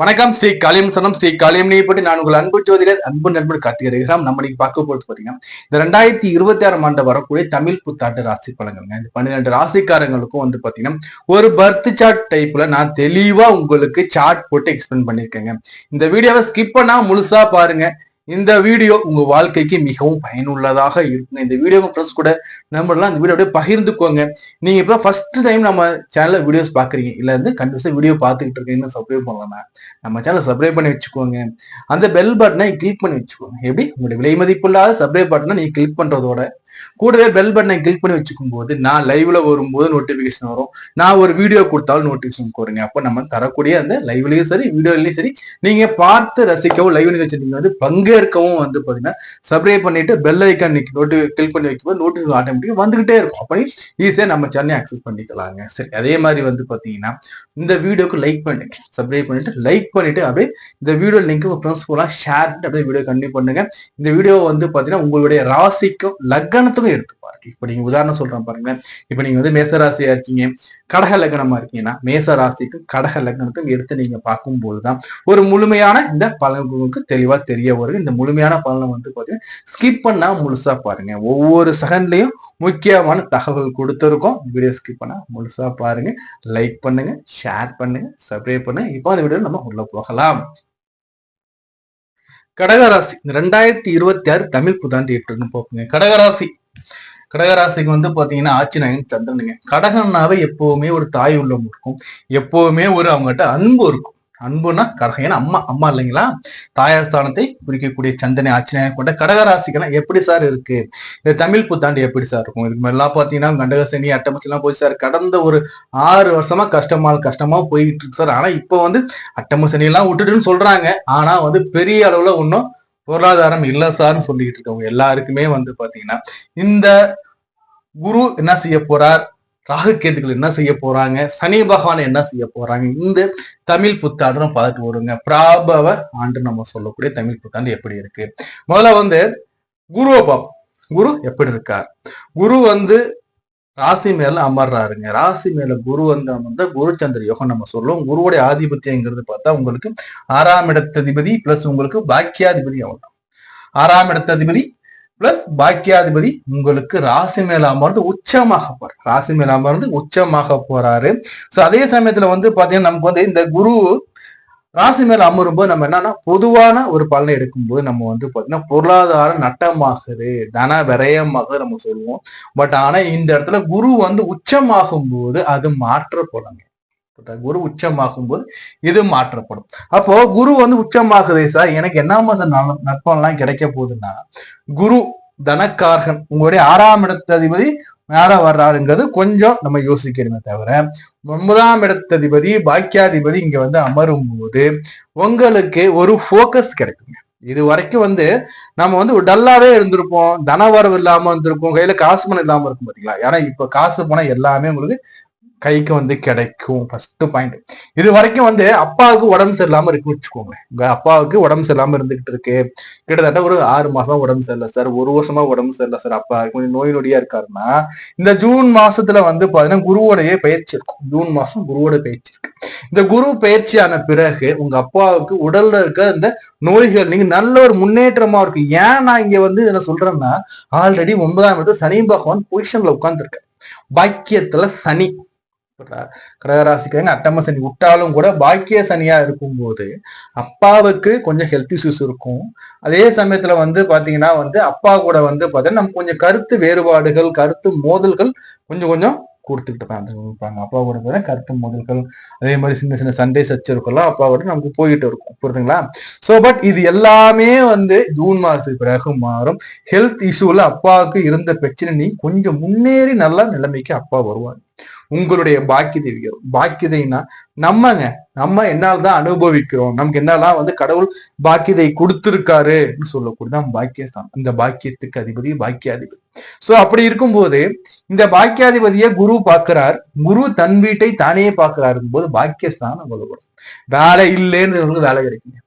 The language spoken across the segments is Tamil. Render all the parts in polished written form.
வணக்கம். ஸ்ரீ காளியம் சனம் ஸ்ரீ காளியம் பற்றி நான் உங்கள் அன்பு ஜோதிடர் அன்பு நண்பர் கார்த்திகேயன். நம்ம இன்னைக்கு பார்க்க போறது பாத்தீங்கன்னா இந்த 2026 ஆண்டு வரக்கூடிய தமிழ் புத்தாண்டு ராசி பலன்கள். இந்த 12 ராசிக்காரங்களுக்கும் வந்து பாத்தீங்கன்னா ஒரு பர்த் சார்ட் டைப்ல நான் தெளிவா உங்களுக்கு சார்ட் போட்டு எக்ஸ்பிளைன் பண்ணிருக்கேங்க. இந்த வீடியோவை ஸ்கிப் பண்ணா முழுசா பாருங்க. இந்த வீடியோ உங்க வாழ்க்கைக்கு மிகவும் பயனுள்ளதாக இருக்குங்க. இந்த வீடியோ ஃப்ரெண்ட்ஸ் கூட நம்மளாம் இந்த வீடியோ அப்படியே பகிர்ந்துக்கோங்க. நீங்க இப்ப ஃபர்ஸ்ட் டைம் நம்ம சேனல்ல வீடியோஸ் பாக்குறீங்க, இல்ல வந்து கண்டிப்பா வீடியோ பார்த்துக்கிட்டு இருக்கீங்கன்னு சப்ஸ்கிரைப் பண்ணலாம். நம்ம சேனல் சப்ஸ்கிரைப் பண்ணி வச்சுக்கோங்க. அந்த பெல் பட்டனை கிளிக் பண்ணி வச்சுக்கோங்க. எப்படி உங்களுடைய விலை மதிப்புள்ளாத சப்ஸ்கிரைப் பட்டனை நீங்க கிளிக் பண்றதோட கூடவே பெல் பட்டனை கிளிக் பண்ணி வச்சுக்கும் போது நான் லைவ்ல வரும்போது நோட்டிபிகேஷன் வரும். நான் ஒரு வீடியோ கொடுத்தாலும் நோட்டிபிகேஷன் வருங்க. அப்ப நம்ம தரக்கூடிய அந்த லைவ்லயும் சரி வீடியோலயும் சரி நீங்க பார்த்து ரசிக்கவும் லைவ் நிகழ்ச்சி நீங்க வந்து பங்கேற்கவும் வந்து பாத்தீங்கன்னா சப்ஸ்கிரைப் பண்ணிட்டு பெல் ஐக்கான் கிளிக் பண்ணி வைக்கும்போது நோட்டிபிகேஷன் ஆட்டோமேட்டிக்கா வந்துகிட்டே இருக்கும். அப்படி ஈஸியா நம்ம சேனலை ஆக்சஸ் பண்ணிக்கலாங்க. சரி, அதே மாதிரி வந்து பாத்தீங்கன்னா இந்த வீடியோக்கு லைக் பண்ணுங்க, சப்ஸ்கிரைப் பண்ணிட்டு லைக் பண்ணிட்டு அப்படியே இந்த வீடியோ லிங்க் ஃப்ரெண்ட்ஸ் கூட ஷேர் பண்ணிட்டு அப்படியே வீடியோ கண்டினியூ பண்ணுங்க. இந்த வீடியோ வந்து பாத்தீங்கன்னா உங்களுடைய ராசிக்கும் லக்னத்துக்கும் எடுத்து பாருங்க. இப்ப நீங்க உதாரணம் சொல்றேன் பாருங்க. இப்ப நீங்க வந்து மேச ராசியா இருக்கீங்க, கடக லக்னமா இருக்கீங்கன்னா மேச ராசிக்கும் கடக லக்னத்துக்கும் எடுத்து நீங்க பார்க்கும் போதுதான் ஒரு முழுமையான இந்த பலன்களுக்கு தெளிவா தெரிய வரும். இந்த முழுமையான பலனை வந்து பாத்தீங்கன்னா ஸ்கிப் பண்ணா முழுசா பாருங்க. ஒவ்வொரு செகண்ட்லயும் முக்கியமான தகவல் கொடுத்திருக்கோம். வீடியோ ஸ்கிப் பண்ணா முழுசா பாருங்க. லைக் பண்ணுங்க, ஷேர் பண்ணுங்க, சப்ஸ்கிரைப் பண்ணுங்க. இப்போ அந்த வீடியோ நம்ம உள்ள போகலாம். கடகராசி 2026 தமிழ் புத்தாண்டு எப்படி போக்குங்க. கடகராசிக்கு வந்து பாத்தீங்கன்னா ஆட்சி நாயகன் சந்திரனுங்க. கடகம்னாவே எப்பவுமே ஒரு தாய் உள்ளம் இருக்கும், எப்பவுமே ஒரு அவங்ககிட்ட அன்பு இருக்கும். அன்புனா கடகம், ஏன்னா அம்மா இல்லைங்களா, தாயார் ஸ்தானத்தை குறிக்கக்கூடிய சந்தனை ஆட்சி நாயகன் கொண்ட கடகராசிக்கெல்லாம் எப்படி சார் இருக்கு, இந்த தமிழ் புத்தாண்டு எப்படி சார் இருக்கும்? இதுக்கு மேலாம் பாத்தீங்கன்னா கண்டகசனி அட்டமச்செல்லாம் போய் சார் கடந்த ஒரு 6 வருஷமா கஷ்டமா போயிட்டு இருக்கு சார். ஆனா இப்ப வந்து அட்டமசனி எல்லாம் விட்டுட்டுன்னு சொல்றாங்க. ஆனா வந்து பெரிய அளவுல ஒன்னும் பொருளாதாரம் இல்ல சார்னு சொல்லிட்டு இருக்கவங்க எல்லாருக்குமே வந்து பாத்தீங்கன்னா இந்த குரு என்ன செய்ய போறார், ராகு கேதுகள் என்ன செய்ய போறாங்க, சனி பகவான் என்ன செய்ய போறாங்க, இந்த தமிழ் புத்தாண்டு பார்த்துட்டு வருங்க. பிராபவ ஆண்டு நம்ம சொல்லக்கூடிய தமிழ் புத்தாண்டு எப்படி இருக்கு. முதல்ல வந்து குருவை பார்ப்போம். குரு எப்படி இருக்கார்? குரு வந்து ராசி மேல அமர்றாருங்க. ராசி மேல குரு வந்து அமர்ந்த குரு சந்திர யோகம் நம்ம சொல்லுவோம். குருவுடைய ஆதிபத்தியங்கிறது பார்த்தா உங்களுக்கு 6ஆம் இடத்ததிபதி பிளஸ் உங்களுக்கு பாக்கியாதிபதி அவன். 6ஆம் இடத்ததிபதி பிளஸ் பாக்கியாதிபதி உங்களுக்கு ராசி மேல அமர்ந்து உச்சமாக போறாரு. ராசி மேல அமர்ந்து உச்சமாக போறாரு. சோ அதே சமயத்துல வந்து பாத்தீங்கன்னா நமக்கு வந்து இந்த குரு ராசி மேல அமரும்போது நம்ம என்னன்னா பொதுவான ஒரு பலனை எடுக்கும்போது நம்ம வந்து பாத்தீங்கன்னா பொருளாதாரம் நட்டமாகுது, தன விரயமாக நம்ம சொல்லுவோம். பட் ஆனா இந்த இடத்துல குரு வந்து உச்சமாகும் போது அது மாற்றப்படும். குரு உச்சமாகும் போது இது மாற்றப்படும். அப்போ குரு வந்து உச்சமாகுதே சார், எனக்கு என்ன மாதிரி நட்பம் எல்லாம் கிடைக்க போகுதுன்னா, குரு தனக்காரகன் உங்களுடைய 6ஆம் இடத்ததிபதி மேல வர்றாருங்கிறது கொஞ்சம் நம்ம யோசிக்கிறோமே தவிர 9ஆம் இடத்ததிபதி பாக்கியாதிபதி இங்க வந்து அமரும் போது உங்களுக்கு ஒரு போக்கஸ் கிடைக்குங்க. இது வரைக்கும் வந்து நம்ம வந்து டல்லாவே இருந்திருப்போம், தனவரவு இல்லாம இருந்திருப்போம், கையில காசு பணம் இல்லாம இருக்கும் பாத்தீங்களா. ஏன்னா இப்ப காசு பணம் எல்லாமே உங்களுக்கு கைக்கு வந்து கிடைக்கும். First point. இது வரைக்கும் வந்து அப்பாவுக்கு உடம்பு சரியில்லாம இருக்கு வச்சுக்கோங்க. உங்க அப்பாவுக்கு உடம்பு சரியில்லாம இருந்துகிட்டு இருக்கு, கிட்டத்தட்ட ஒரு 6 மாசமா உடம்பு சரியில்லை சார், 1 வருஷமா உடம்பு சரியில்லை சார், அப்பா கொஞ்சம் நோய் நொடியா இருக்காருன்னா இந்த ஜூன் மாசத்துல வந்து பாத்தீங்கன்னா குருவோடைய பயிற்சி இருக்கும். ஜூன் மாசம் குருவோட பயிற்சி இருக்கு. இந்த குரு பயிற்சியான பிறகு உங்க அப்பாவுக்கு உடல்ல இருக்க இந்த நோய்கள் நீங்க நல்ல ஒரு முன்னேற்றமா இருக்கு. ஏன் நான் இங்க வந்து என்ன சொல்றேன்னா, ஆல்ரெடி 9ஆம் இடத்துல சனி பகவான் பொசிஷன்ல உட்கார்ந்துருக்க, பாக்கியத்துல சனி. கடகராசிக்காரங்க அட்டம சனி விட்டாலும் கூட பாக்கிய சனியா இருக்கும் போது அப்பாவுக்கு கொஞ்சம் ஹெல்த் இஷ்யூஸ் இருக்கும். அதே சமயத்துல வந்து பாத்தீங்கன்னா வந்து அப்பா கூட வந்து பாத்தீங்கன்னா நம்ம கொஞ்சம் கருத்து வேறுபாடுகள், கருத்து மோதல்கள் கொஞ்சம் கொடுத்துக்கிட்டு தான் இருப்பாங்க. அப்பா கூட போற கருத்து மோதல்கள், அதே மாதிரி சின்ன சின்ன சண்டை சச்சரவுகள்லாம் அப்பா கூட நமக்கு போயிட்டு இருக்கும். புரியுதுங்களா? சோ பட் இது எல்லாமே வந்து ஜூன் மாசத்துக்கு பிறகு மாறும். ஹெல்த் இஷ்யூல அப்பாவுக்கு இருந்த பிரச்சனை நீ கொஞ்சம் முன்னேறி நல்ல நிலைமைக்கு அப்பா வருவாங்க. உங்களுடைய பாக்கியதை உயரும். பாக்கியதைன்னா நம்ம என்னால்தான் அனுபவிக்கிறோம், நமக்கு என்னெல்லாம் வந்து கடவுள் பாக்கியதை கொடுத்திருக்காரு சொல்லக்கூடியதான் பாக்கியஸ்தான். இந்த பாக்கியத்துக்கு அதிபதி பாக்கியாதிபதி. சோ அப்படி இருக்கும்போது இந்த பாக்கியாதிபதியை குரு பார்க்கிறார். குரு தன் வீட்டை தானே பார்க்கிறாரு போது பாக்கியஸ்தான் வலுப்படும். வேலை இல்லைன்னு வேலை கிடைக்குங்க.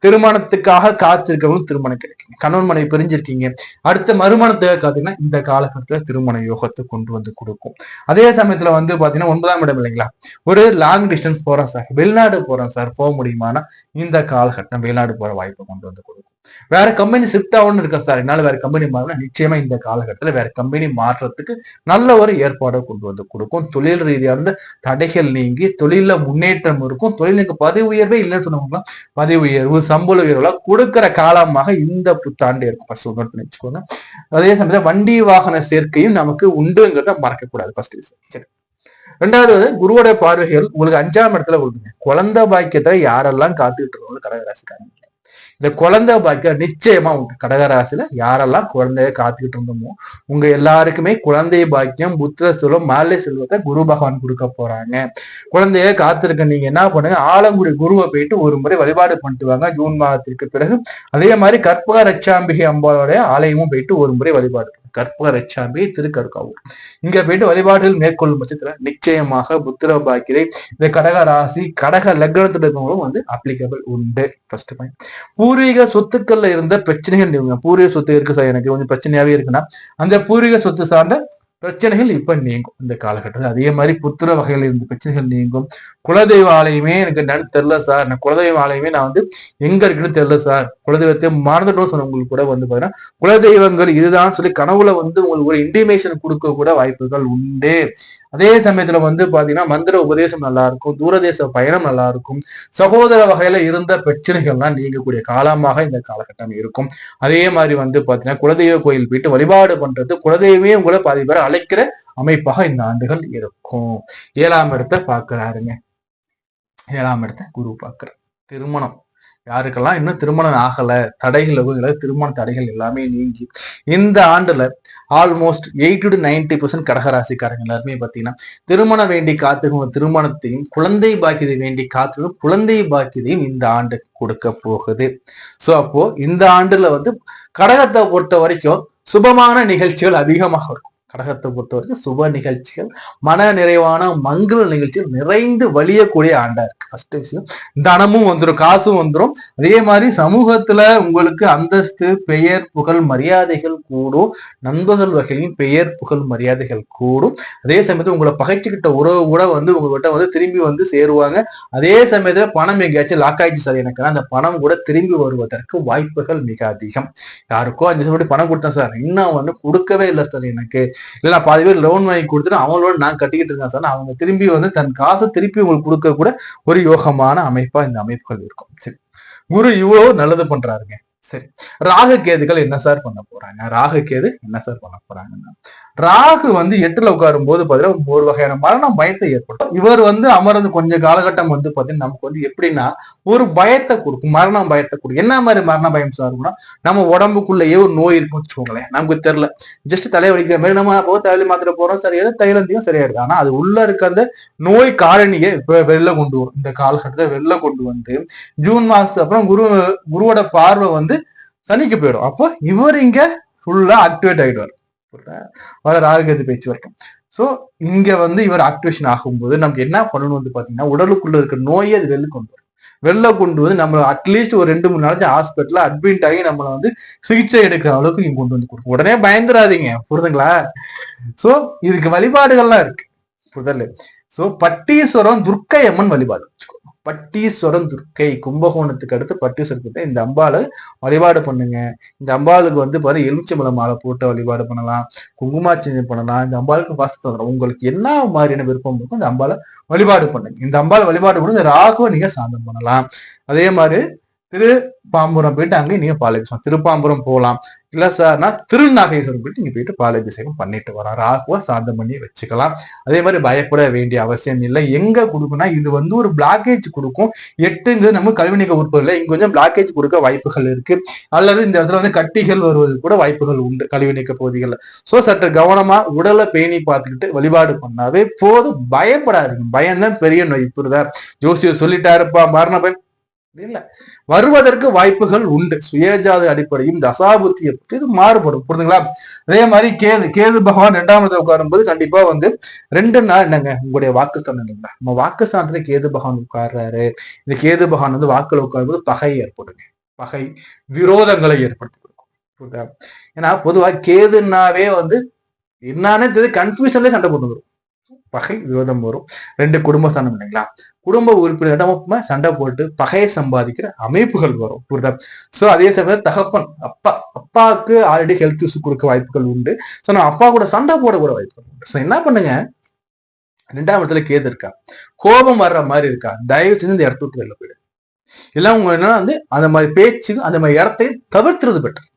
திருமணத்துக்காக காத்திருக்கவங்களும் திருமணம் கிடைக்குங்க. கணவன் மனைவி பிரிஞ்சிருக்கீங்க, அடுத்த மறுமணத்துக்காக காத்தீங்கன்னா இந்த காலகட்டத்துல திருமண யோகத்தை கொண்டு வந்து கொடுக்கும். அதே சமயத்துல வந்து பாத்தீங்கன்னா 9ஆம் இடம் இல்லைங்களா, ஒரு லாங் டிஸ்டன்ஸ் போறோம் சார், வெளிநாடு போறோம் சார், போக முடியுமானா இந்த காலகட்டம் வெளிநாடு போற வாய்ப்பை கொண்டு வந்து கொடுக்கும். வேற கம்பெனி ஷிஃப்ட் ஆகணும்னு இருக்க சார், என்னால வேற கம்பெனி மாறினா நிச்சயமா இந்த காலகட்டத்துல வேற கம்பெனி மாற்றத்துக்கு நல்ல ஒரு ஏற்பாடை கொண்டு வந்து கொடுக்கும். தொழில் ரீதியான தடைகள் நீங்கி தொழில முன்னேற்றம் இருக்கும். தொழிலுக்கு பதவி உயர்வே இல்லைன்னு சொன்னவங்க பதவி உயர்வு, சம்பள உயர்வுலாம் கொடுக்கிற காலமாக இந்த புத்தாண்டு இருக்கும். ஃபர்ஸ்ட் நோட் பண்ணி வச்சுக்கோங்க. அதே சமயத்துல வண்டி வாகன சேர்க்கையும் நமக்கு உண்டுங்கிறத மறக்கக்கூடாது. ஃபர்ஸ்ட் சரி. ரெண்டாவது குருவோட பார்வைகள் உங்களுக்கு 5ஆம் இடத்துல கொடுங்க. குழந்தை பாக்கியத்தை யாரெல்லாம் காத்துக்கிட்டு இருக்கோம் கடகராசிக்காரங்க, இந்த குழந்தை பாக்கியம் நிச்சயமா உண்டு. கடகராசியில யாரெல்லாம் குழந்தைய காத்துக்கிட்டு இருந்தோமோ உங்க எல்லாருக்குமே குழந்தை பாக்கியம், புத்திர செல்வம், மாலை செல்வத்தை குரு பகவான் கொடுக்க போறாங்க. குழந்தைய காத்திருக்க நீங்க என்ன பண்ணுங்க, ஆலங்குடி குருவை போயிட்டு ஒரு முறை வழிபாடு பண்ணிட்டு வாங்க ஜூன் மாதத்திற்கு பிறகு. அதே மாதிரி கற்பக ரட்சாம்பிகை அம்பாளுடைய ஆலயமும் போயிட்டு ஒரு முறை வழிபாடு, கற்பக ரட்சாம்பிகை திருக்கற்காவூர், இங்க போயிட்டு வழிபாடுகள் மேற்கொள்ளும் பட்சத்துல நிச்சயமாக புத்திர பாக்கியதை இந்த கடக ராசி கடக லக்னத்துல இருக்கவங்களும் வந்து அப்ளிகபிள் உண்டு. First point. பூர்வீக சொத்துக்கள்ல இருந்த பிரச்சனைகள் நீங்க, பூர்வீக சொத்து இருக்கு சார் எனக்கு கொஞ்சம் பிரச்சனையாவே இருக்குன்னா அந்த பூர்வீக சொத்து சார்ந்த பிரச்சனைகள் இப்ப நீங்கும் இந்த காலகட்டத்தில். அதே மாதிரி புத்திர வகையில இருந்த பிரச்சனைகள் நீங்கும். குலதெய்வ ஆலயமே எனக்கு தெரியல சார், நான் குலதெய்வ ஆலயமே நான் வந்து எங்க இருக்குன்னு தெரியல சார், குலதெய்வத்தை மறந்துட்டோம் சொன்னவங்களுக்கு கூட வந்து பாத்தீங்கன்னா குலதெய்வங்கள் இதுதான் சொல்லி கனவுல வந்து உங்களுக்கு ஒரு இன்டிமேஷன் கொடுக்க கூட வாய்ப்புகள் உண்டு. அதே சமயத்துல வந்து பாத்தீங்கன்னா மந்திர உபதேசம் நல்லா இருக்கும், தூரதேச பயணம் நல்லா இருக்கும். சகோதர வகையில இருந்த பிரச்சனைகள்லாம் நீங்கக்கூடிய காலமாக இந்த காலகட்டம் இருக்கும். அதே மாதிரி வந்து பாத்தீங்கன்னா குலதெய்வ கோயில் போயிட்டு வழிபாடு பண்றது, குலதெய்வமே உங்களை பாதி பேரை அழைக்கிற அமைப்பாக இந்த ஆண்டுகள் இருக்கும். 7ஆம் இடத்தை பாக்குறாருங்க, 7ஆம் இடத்தை குரு பாக்குறாரு. திருமணம் யாருக்கெல்லாம் இன்னும் திருமணம் ஆகல, தடைகள் திருமண தடைகள் எல்லாமே நீங்கி இந்த ஆண்டுல ஆல்மோஸ்ட் 80 to 90% கடகராசிக்காரங்க எல்லாருமே பாத்தீங்கன்னா திருமணம் வேண்டி காத்துக்கணும், திருமணத்தையும் குழந்தை பாக்கியதை வேண்டி காத்துக்கணும், குழந்தை பாக்கியதையும் இந்த ஆண்டு கொடுக்க போகுது. சோ அப்போ இந்த ஆண்டுல வந்து கடகத்தை பொறுத்த வரைக்கும் சுபமான நிகழ்ச்சிகள் அதிகமாக இருக்கும். கடகத்தை பொறுத்த வரைக்கும் சுப நிகழ்ச்சிகள், மன நிறைவான மங்கள நிகழ்ச்சிகள் நிறைந்து வலியக்கூடிய ஆண்டா இருக்கு. ஃபர்ஸ்ட் விஷயம், தனமும் வந்துடும், காசும் வந்துடும். அதே மாதிரி சமூகத்துல உங்களுக்கு அந்தஸ்து, பெயர், புகழ், மரியாதைகள் கூடும். நண்பர்கள் வகையிலும் பெயர், புகழ், மரியாதைகள் கூடும். அதே சமயத்துல உங்களை பகைச்சுக்கிட்ட உறவு கூட வந்து உங்ககிட்ட வந்து திரும்பி வந்து சேருவாங்க. அதே சமயத்துல பணம் எங்கேயாச்சும் லாக் ஆயிடுச்சு சார் எனக்கு, அந்த பணம் கூட திரும்பி வருவதற்கு வாய்ப்புகள் மிக அதிகம். யாருக்கோ 5 லட்சம் பணம் கொடுத்தேன் சார், இன்னும் வந்து கொடுக்கவே இல்லை சார் எனக்கு, இல்ல பாதி பேர் லோன் வாங்கி கொடுத்துட்டு அவங்களோட நான் கட்டிக்கிட்டு இருக்கேன் சார், அவங்க திரும்பி வந்து தன் காசை திருப்பி உங்களுக்கு கொடுக்க கூட ஒரு யோகமான அமைப்பா இந்த அமைப்புகள் இருக்கும். சரி, குரு இவ்வளவு நல்லது பண்றாருங்க. சரி, ராகு கேதுகள் என்ன சார் பண்ண போறாங்க? ராகு கேது என்ன சார் பண்ண போறாங்கன்னா, ராகு வந்து 8ல உட்காரும் போது பாத்தீங்கன்னா ஒரு வகையான மரணம் பயத்தை ஏற்படும். இவர் வந்து அமர்ந்து கொஞ்ச காலகட்டம் வந்து பாத்தீங்கன்னா நமக்கு வந்து எப்படின்னா ஒரு பயத்தை கொடுக்கும், மரணம் பயத்தை கொடுக்கும். என்ன மாதிரி மரண பயம் சார் இருக்குன்னா, நம்ம உடம்புக்குள்ளேயே ஒரு நோய் இருக்குன்னு வச்சுக்கோங்களேன், நமக்கு தெரியல, ஜஸ்ட் தலைவலிக்கிற மாதிரி நம்ம தலைவலி மாத்திரை போறோம், சரியா தைலத்தையும் சரியாயிடுது. ஆனா அது உள்ள இருக்க அந்த நோய் காரணியை இப்ப வெளில கொண்டு வரும். இந்த காலகட்டத்தை வெளில கொண்டு வந்து ஜூன் மாசத்துக்கு அப்புறம் குருவோட பார்வை வந்து சனிக்கு போயிடும். அப்போ இவர் இங்க ஃபுல்லா ஆக்டிவேட் ஆயிடுவார். ராகுகேது பேச்சு வரைக்கும். சோ இங்க வந்து இவர் ஆக்டிவேஷன் ஆகும்போது நமக்கு என்ன பண்ணணும் வந்து பாத்தீங்கன்னா, உடலுக்குள்ள இருக்கிற நோயை அது வெளில கொண்டு வரும். வெளில கொண்டு வந்து நம்ம அட்லீஸ்ட் ஒரு 2-3 நாளைக்கு ஹாஸ்பிட்டல்ல அட்மிட் ஆகி நம்மளை வந்து சிகிச்சை எடுக்கிற அளவுக்கு இங்க கொண்டு வந்து கொடுக்கும். உடனே பயந்துராதீங்க, புரியுதுங்களா? சோ இதுக்கு வழிபாடுகள்லாம் இருக்கு, புரிதல். சோ பட்டீஸ்வரம் துர்க்கை அம்மன் வழிபாடு வச்சுக்கோ. பட்டீஸ்வரம் துர்க்கை, கும்பகோணத்துக்கு அடுத்து பட்டீஸ்வரத்துக்கு இந்த அம்பாளை வழிபாடு பண்ணுங்க. இந்த அம்பாளுக்கு வந்து பாரு எலுமிச்சம்பழம் மாலை போட்டு வழிபாடு பண்ணலாம், குங்குமார்ச்சனை பண்ணலாம். இந்த அம்பாளுக்கு வாஸ்து வந்துடும். உங்களுக்கு என்ன மாதிரியான விருப்பம் இருக்கும் இந்த அம்பாளை வழிபாடு பண்ணுங்க. இந்த அம்பாளை வழிபாடு பண்ணி இந்த ராகுவை நீங்க சாந்தம் பண்ணலாம். அதே மாதிரி திருப்பாம்புரம் போயிட்டு அங்கேயும் நீங்க பாலாபிஷேகம், திருப்பாம்புரம் போகலாம். இல்ல சார்னா திருநாகேஸ்வரம் போயிட்டு நீங்க போயிட்டு பாலாபிஷேகம் பண்ணிட்டு வரலாம், ராகுவா சாந்தம் பண்ணி வச்சுக்கலாம். அதே மாதிரி பயப்பட வேண்டிய அவசியம் இல்லை. எங்க கொடுக்குன்னா இது வந்து ஒரு பிளாக்கேஜ் கொடுக்கும். 8ங்கிறது நம்ம கல்விநீக்க உறுப்புகள், இங்க கொஞ்சம் பிளாக்கேஜ் கொடுக்க வாய்ப்புகள் இருக்கு. அல்லது இந்த இடத்துல வந்து கட்டிகள் வருவது கூட வாய்ப்புகள் உண்டு கல்விநீக்க பகுதிகளில். சோ சற்று கவனமா உடலை பேணி பார்த்துக்கிட்டு வழிபாடு பண்ணாவே போதும். பயப்படாதீங்க, பயம்தான் பெரிய நோய். புரியுதா? ஜோசியர் சொல்லிட்டாருப்பா மரண பயன் இல்ல, வருவதற்கு வாய்ப்புகள் உண்டு. சுயஜாத அடிப்படையும் தசாபுத்தியை பற்றி இது மாறுபடும், புரியுதுங்களா? அதே மாதிரி கேது பகவான் 2ஆம் இடத்துல உட்காரும் போது கண்டிப்பா வந்து 2 நாள் என்னங்க உங்களுடைய வாக்குஸ்தானம் இல்லைங்களா, நம்ம வாக்குஸ்தானத்துல கேது பகவான் உட்கார்றாரு. இந்த கேது பகவான் வந்து வாக்குல உட்காரும் போது பகை ஏற்படுங்க. பகை, விரோதங்களை ஏற்படுத்தி கொடுக்கும். ஏன்னா பொதுவா கேதுன்னாவே வந்து என்னன்னு தெரியுது, கன்ஃபியூஷன்லேயே சண்டை போட்டு வரும். பகை விரோதம் வரும். 2 குடும்ப ஸ்தானம் இல்லைங்களா, குடும்ப உறுப்பினரிடம் சண்டை போட்டு பகையை சம்பாதிக்கிற அமைப்புகள் வரும். புரியுதா? சோ அதே சமயம் தகப்பன் அப்பாவுக்கு ஆல்ரெடி ஹெல்த் இஷ்யூ கொடுக்க வாய்ப்புகள் உண்டு. சோ நம்ம அப்பா கூட சண்டை போட கூட வாய்ப்புகள் உண்டு. சோ என்ன பண்ணுங்க, 2ஆம் இடத்துல கேது இருக்கா, கோபம் வர்ற மாதிரி இருக்கா, தயவு செஞ்சு இந்த இடத்த விட்டு வெளில போயிடு. இல்ல உங்க என்னன்னா வந்து அந்த மாதிரி பேச்சு அந்த மாதிரி இடத்தையும் தவிர்த்துறது பெட்டர்.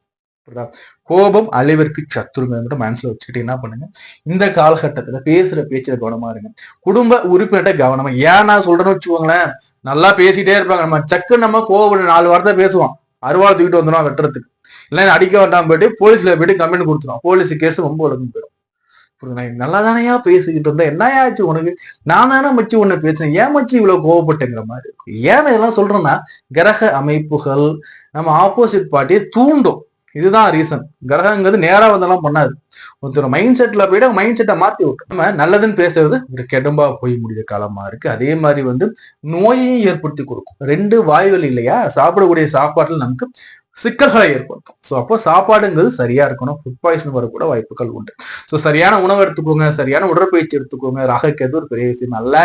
கோபம் அழிவிற்கு சத்துருங்க மனசுல வச்சுக்கிட்டு என்ன பண்ணுங்க, இந்த காலகட்டத்துல பேசுற பேச்சுல கவனமா இருங்க. குடும்ப உறுப்பினர்கிட்ட கவனமா, ஏன் நான் சொல்றேன்னு வச்சுக்கோங்களேன், நல்லா பேசிட்டே இருப்பாங்க, நம்ம சக்கு நம்ம கோபம் 4 வார்த்தை பேசுவோம், அருவாள் தூக்கிட்டு வந்துடும் வெட்டுறதுக்கு, இல்ல அடிக்க வேண்டாம் போயிட்டு போலீஸ்ல போயிட்டு கம்ப்ளைண்ட் கொடுத்துரும், போலீஸ் கேஸ் ரொம்ப உலகம் போயிடும். நல்லா தானையா பேசிக்கிட்டு இருந்தா என்னயாச்சு உனக்கு, நான் தானே மச்சி உன்னை பேசுறேன், ஏன் மச்சி இவ்வளவு கோவப்பட்டுங்கிற மாதிரி இருக்கும். ஏன் இதெல்லாம் சொல்றேன்னா, கிரக அமைப்புகள் நம்ம ஆப்போசிட் பார்ட்டியை தூண்டும். இதுதான் ரீசன். கிரகங்கிறது நேரா வந்தெல்லாம் பண்ணாது, ஒருத்தர் மைண்ட் செட்ல போயிட்டு மைண்ட் செட்டை மாத்தி விட்டு நம்ம நல்லதுன்னு பேசுறது ஒரு கெடும்பா போய் முடிய காலமா இருக்கு. அதே மாதிரி வந்து நோயையும் ஏற்படுத்தி கொடுக்கும். 2 வாய்கள் இல்லையா, சாப்பிடக்கூடிய சாப்பாட்டுல நமக்கு சிக்கல்களை ஏற்படுத்தும். ஸோ அப்போ சாப்பாடுங்கிறது சரியா இருக்கணும், ஃபுட் பாய்சன் வரக்கூட வாய்ப்புகள் உண்டு. ஸோ சரியான உணவு எடுத்துக்கோங்க, சரியான உடற்பயிற்சி எடுத்துக்கோங்க. ராகுகேது ஒரு பெரிய விஷயம் அல்ல,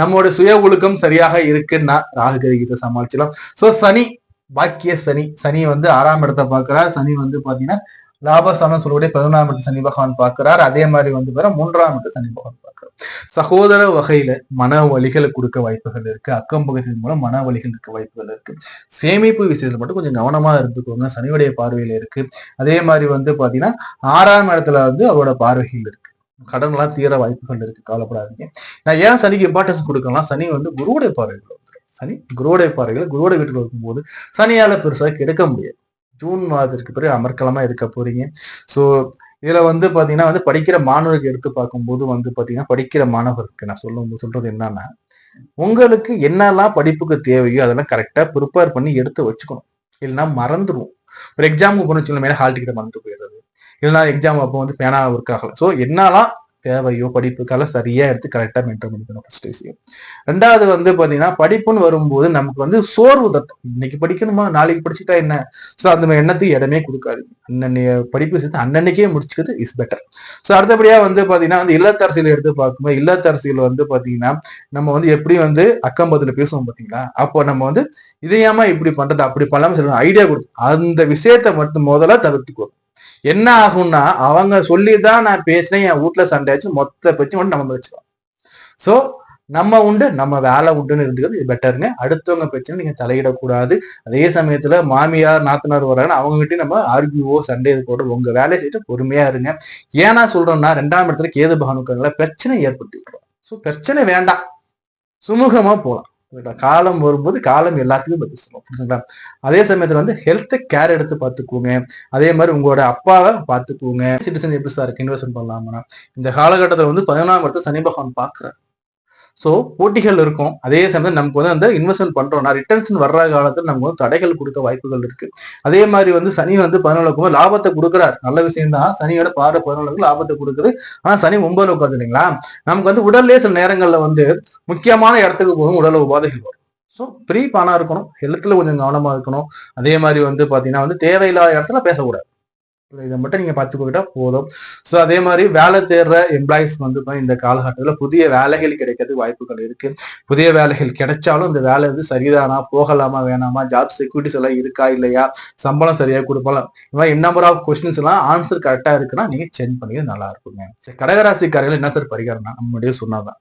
நம்மளோட சுய ஒழுக்கம் சரியாக இருக்குன்னா ராகுகேது சமாளிச்சலாம். ஸோ சனி, பாக்கிய சனி, சனி வந்து 6ஆம் இடத்தை பார்க்கிறார். சனி வந்து பாத்தீங்கன்னா லாபஸ்தானம் சொல்லக்கூடிய 11ஆம் இடத்தை சனி பகவான் பார்க்கிறார். அதே மாதிரி வந்து 3ஆம் இடத்தை சனி பகவான் பார்க்கிறார். சகோதர வகையில மன வலிகளை கொடுக்க வாய்ப்புகள் இருக்கு, அக்கம் பக்கத்தின் மூலம் மன வலிகள் இருக்க வாய்ப்புகள் இருக்கு. சேமிப்பு விஷயத்துல மட்டும் கொஞ்சம் கவனமா இருந்துக்கோங்க, சனியுடைய பார்வையில இருக்கு. அதே மாதிரி வந்து பாத்தீங்கன்னா 6ஆம் இடத்துல வந்து அவரோட பார்வைகள் இருக்கு, கடன் எல்லாம் தீர வாய்ப்புகள் இருக்கு, கவலைப்படாதீங்க. நான் ஏன் சனிக்கு இம்பார்ட்டன்ஸ் கொடுக்கலாம், சனி வந்து குருவுடைய பார்வைகள், சனி குருவோடைய பார்வைகள் குருவோட வீட்டுல இருக்கும்போது சனியால பெருசாக கெடுக்க முடியாது. ஜூன் மாதத்திற்கு பிறகு அமர்க்கலமா இருக்க போறீங்க. சோ இதுல வந்து பாத்தீங்கன்னா வந்து படிக்கிற மாணவருக்கு எடுத்து பார்க்கும்போது வந்து பாத்தீங்கன்னா, படிக்கிற மாணவருக்கு நான் சொல்றது என்னன்னா, உங்களுக்கு என்னெல்லாம் படிப்புக்கு தேவையோ அதெல்லாம் கரெக்டா ப்ரிப்பேர் பண்ணி எடுத்து வச்சுக்கணும். இல்லைன்னா மறந்துடும். ஒரு எக்ஸாமுக்கு போன வச்சுக்கோங்க, மேலே ஹால் டிக்கெட் மறந்து போயிடுறது, இல்லைன்னா எக்ஸாம் அப்போ வந்து பேனா ஒர்க் ஆகல. ஸோ என்னெல்லாம் தேவையோ படிப்புக்கால சரியா எடுத்து கரெக்டா மெயின்டைன் பண்ணிக்கணும், ஃபர்ஸ்ட் விஷயம். 2வது வந்து பாத்தீங்கன்னா, படிப்புன்னு வரும்போது நமக்கு வந்து சோர்வு தட்டும். இன்னைக்கு படிக்கணுமா, நாளைக்கு படிச்சுட்டா என்ன, சோ அந்த எண்ணத்துக்கு இடமே கொடுக்காது. அன்னன்னைய படிப்பு சேர்த்து அன்னன்னைக்கே முடிச்சுக்கிறது இஸ் பெட்டர். சோ அடுத்தபடியா வந்து பாத்தீங்கன்னா வந்து இல்லத்தரசியல் எடுத்து பார்க்கும்போது, இல்லத்தரசியல் வந்து பாத்தீங்கன்னா நம்ம வந்து எப்படி வந்து அக்கம்பத்துல பேசுவோம் பாத்தீங்களா, அப்போ நம்ம வந்து இதையாம இப்படி பண்றது அப்படி பண்ணாம சொல்லுவோம், ஐடியா கொடுக்கும். அந்த விஷயத்த மட்டும் முதல்ல தவிர்த்துக்குவோம். என்ன ஆகும்னா, அவங்க சொல்லிதான் நான் பேசினேன், என் வீட்டுல சண்டையாச்சு, மொத்த பிரச்சனை மட்டும் நம்ம வச்சுக்கலாம். சோ நம்ம உண்டு, நம்ம வேலை உண்டுன்னு இருந்துக்கிறது பெட்டருங்க. அடுத்தவங்க பிரச்சனை நீங்க தலையிடக்கூடாது. அதே சமயத்துல மாமியார் நாத்தனார் வர்றாங்கன்னா அவங்க கிட்டே நம்ம ஆர்கியூவோ சண்டை போட உங்க வேலையை செய்யிட்டு பொறுமையா இருங்க. ஏன்னா சொல்றோம்னா, 2ஆம் இடத்துல கேது பகவானுக்கு பிரச்சனை ஏற்படுத்தி விட்டுரும். சோ பிரச்சனை வேண்டாம், சுமூகமா போலாம். காலம் வரும்போது காலம் எல்லாத்துக்கும் பதில் சொல்லும், புரியுதுங்களா? அதே சமயத்துல வந்து ஹெல்த் கேர் எடுத்து பார்த்துக்கோங்க. அதே மாதிரி உங்களோட அப்பாவை பார்த்துக்கோங்க. சிட்டிசன் எப்படி சார் இன்வெஸ்ட்மெண்ட் பண்ணலாம்னா, இந்த காலகட்டத்தில் வந்து 11ஆம் இடத்தை சனி பகவான் பார்க்கிறார். ஸோ போட்டிகள் இருக்கும். அதே சமயம் நமக்கு வந்து அந்த இன்வெஸ்ட்மெண்ட் பண்றோம்னா ரிட்டர்ன்ஸ் வர்ற காலத்தில் நமக்கு வந்து தடைகள் கொடுக்க வாய்ப்புகள் இருக்கு. அதே மாதிரி வந்து சனி வந்து 11 லாபத்தை கொடுக்குறாரு, நல்ல விஷயம் தான். சனியோட பார்வை 11 லாபத்தை கொடுக்குது. ஆனா சனி 9 உட்காந்து இல்லைங்களா, நமக்கு வந்து உடல்லே சில நேரங்கள்ல வந்து முக்கியமான இடத்துக்கு போகும் உடல் உபாதைகள் வரும். ஸோ ப்ரீ பணம் இருக்கணும், ஹெல்த்ல கொஞ்சம் கவனமா இருக்கணும். அதே மாதிரி வந்து பாத்தீங்கன்னா வந்து தேவையில்லாத இடத்துல பேசக்கூடாது. இதை மட்டும் நீங்க பார்த்துக்கிட்டா போதும். ஸோ அதே மாதிரி வேலை தேடுற எம்ப்ளாயிஸ் வந்து இந்த காலகட்டத்தில் புதிய வேலைகள் கிடைக்கிறதுக்கு வாய்ப்புகள் இருக்கு. புதிய வேலைகள் கிடைச்சாலும் இந்த வேலை வந்து சரிதானா, போகலாமா வேணாமா, ஜாப் செக்யூரிட்டிஸ் எல்லாம் இருக்கா இல்லையா, சம்பளம் சரியா கொடுப்பாலாம், இந்த மாதிரி நம்பர் ஆஃப் கொஸ்டின்ஸ் எல்லாம் ஆன்சர் கரெக்டா இருக்குன்னா நீங்க சேஞ்ச் பண்ணி நல்லா இருக்குங்க. கடகராசிக்காரர்கள் என்ன சார் பரிகாரம்னா, நம்மளுடைய சொன்னாதான்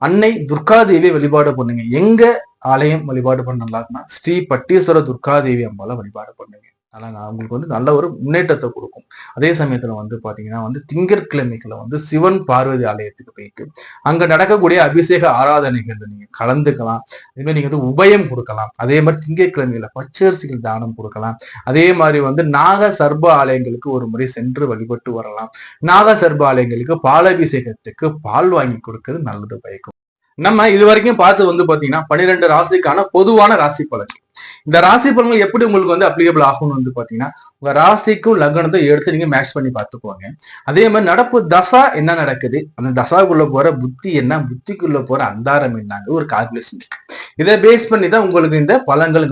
அன்னை துர்காதேவியை வழிபாடு பண்ணுங்க. எங்க ஆலயம் வழிபாடு பண்ண நல்லா இருக்குன்னா, ஸ்ரீ பட்டீஸ்வர துர்காதேவி அம்பால வழிபாடு பண்ணுங்க. அதனால உங்களுக்கு வந்து நல்ல ஒரு முன்னேற்றத்தை கொடுக்கும். அதே சமயத்துல வந்து பாத்தீங்கன்னா வந்து திங்கட்கிழமைகளை வந்து சிவன் பார்வதி ஆலயத்துக்கு போயிட்டு அங்க நடக்கக்கூடிய அபிஷேக ஆராதனைகள் நீங்க கலந்துக்கலாம். அதே மாதிரி நீங்க வந்து உபயம் கொடுக்கலாம். அதே மாதிரி திங்கட்கிழமையில பச்சரிசிகள் தானம் கொடுக்கலாம். அதே மாதிரி வந்து நாக சர்ப ஆலயங்களுக்கு ஒரு முறை சென்று வழிபட்டு வரலாம். நாக சர்ப ஆலயங்களுக்கு பாலாபிஷேகத்துக்கு பால் வாங்கி கொடுக்கிறது நல்லது பயக்கும். நம்ம இது வரைக்கும் பார்த்து வந்து பாத்தீங்கன்னா 12 ராசிக்கான பொதுவான ராசி பலன்கள். இந்த ராசி பலன்கள் எப்படி உங்களுக்கு வந்து அப்ளிகபிள் ஆகும்னு வந்து பாத்தீங்கன்னா, உங்க ராசிக்கும் லக்னத்தை எடுத்து நீங்க மேட்ச் பண்ணி பார்த்துக்குவாங்க. அதே மாதிரி நடப்பு தசா என்ன நடக்குது, அந்த தசாக்குள்ள போற புத்தி என்ன, புத்திக்குள்ள போற அந்தாரம் என்னங்க ஒரு கால்குலேஷன் இருக்கு. இதை பேஸ் பண்ணி தான் உங்களுக்கு இந்த பலன்கள்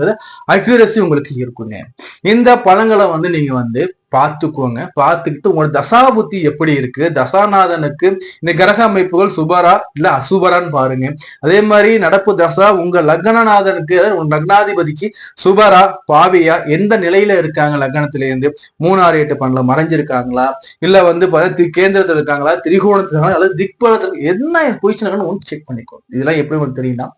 அக்யூரசி உங்களுக்கு இருக்குங்க. இந்த பலன்களை வந்து நீங்க வந்து பார்த்துக்கோங்க. பார்த்துக்கிட்டு உங்களோட தசா புத்தி எப்படி இருக்கு, தசாநாதனுக்கு இந்த கிரக அமைப்புகள் சுபரா இல்ல அசுபரான்னு பாருங்க. அதே மாதிரி நடப்பு தசா உங்க லக்னநாதனுக்கு உங்க லக்னாதிபதிக்கு சுபரா பாவியா எந்த நிலையில இருக்காங்க, லக்னத்தில இருந்து 3 6 8 பண்ணல மறைஞ்சிருக்காங்களா, இல்ல வந்து கேந்திரத்தில் இருக்காங்களா, திரிகோணத்துல இருக்காங்களா, அல்லது திக்பலத்துல என்ன பொசிஷன் ஒன்று செக் பண்ணிக்கோ. இதெல்லாம் எப்படி உங்களுக்கு தெரியும்னா,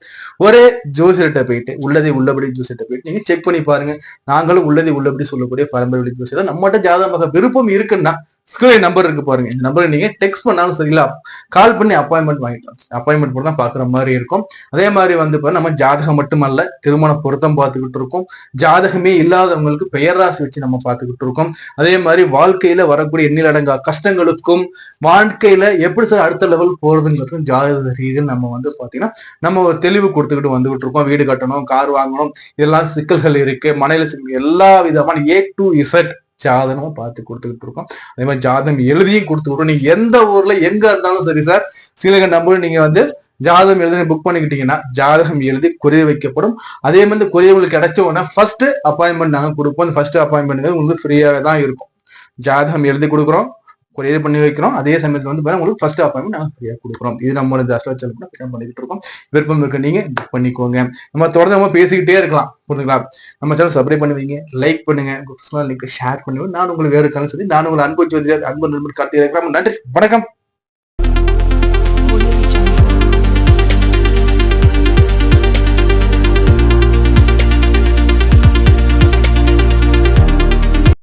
ஒரே ஜோசியர்கிட்ட போயிட்டு உள்ளதை உள்ளபடி ஜோசியர்கிட்ட போயிட்டு நீங்க செக் பண்ணி பாருங்க. நாங்களும் உள்ளதை உள்ளபடி சொல்லக்கூடிய பரம்பரை ஜோசியர் நம்மகிட்ட ஜாதக விருப்பம் இருக்குன்னா ஸ்கிரீன் நம்பர் இருக்கு பாருங்க. இந்த நம்பரை நீங்க டெக்ஸ்ட் பண்ணாலும் சரிங்களா, கால் பண்ணி அப்பாயின்மெண்ட் வாங்கிக்கலாம். அப்பாயின்மெண்ட் போட்டு தான் பாக்குற மாதிரி இருக்கும். அதே மாதிரி வந்து நம்ம ஜாதகம் மட்டுமல்ல, திருமண பொருத்தம் பார்த்துக்கிட்டு இருக்கோம். ஜாதகமே இல்லாதவங்களுக்கு பெயர் ராசி வச்சு நம்ம பார்த்துக்கிட்டு இருக்கோம். அதே மாதிரி வாழ்க்கையில வரக்கூடிய எண்ணிலடங்கா கஷ்டங்களுக்கும் வாழ்க்கையில எப்படி சார் அடுத்த லெவல் போறதுங்கிறதுக்கும் ஜாதக ரீதியில் நம்ம வந்து பாத்தீங்கன்னா நம்ம ஒரு தெளிவு கொடுத்துக்கிட்டு வந்துகிட்டு இருக்கோம். வீடு கட்டணும், கார் வாங்கணும், இதெல்லாம் சிக்கல்கள் இருக்கு, மனையில சிக்கல், எல்லா விதமான A to Z ஜாதகமும் பார்த்து கொடுத்துக்கிட்டு இருக்கோம். அதே மாதிரி ஜாதகம் எழுதியும் கொடுத்துக்கிட்டோம். நீங்க எந்த ஊர்ல எங்க இருந்தாலும் சரி சார், சில நம்பர் நீங்க வந்து ஜாதகம் எழுதி புக் பண்ணிக்கிட்டீங்கன்னா ஜாதகம் எழுதி கொரியர் வைக்கப்படும். அதே மாதிரி கொரியர் உங்களுக்கு கிடைச்ச உடனே ஃபர்ஸ்ட் அப்பாயின்மெண்ட் நாங்க கொடுப்போம். ஃபர்ஸ்ட் அப்பாயின்மெண்ட் உங்களுக்கு ஃப்ரீயாக தான் இருக்கும். ஜாதகம் எழுதி கொடுக்குறோம், கொரியர் பண்ணி வைக்கிறோம். அதே சமயத்துல வந்து உங்களுக்கு ஃபர்ஸ்ட் அப்பாயின்மெண்ட் நாங்க ஃப்ரீயா கொடுக்குறோம். இது நம்மளோட அஸ்ட்ராச்சல் பண்ணிக்கிட்டு இருக்கோம். விருப்பம் இருக்கு நீங்க புக் பண்ணிக்கோங்க. நம்ம தொடர்ந்து நம்ம பேசிக்கிட்டே இருக்கலாம், புரிஞ்சுங்களா? நம்ம சேனல் சப்ஸ்கிரைப் பண்ணுவீங்க, லைக் பண்ணுங்க, ஷேர் பண்ணுவேன். நான் உங்களுக்கு வேறு கலந்து நான் உங்களை அன்பு நண்பர் கார்த்திகை. நன்றி, வணக்கம்.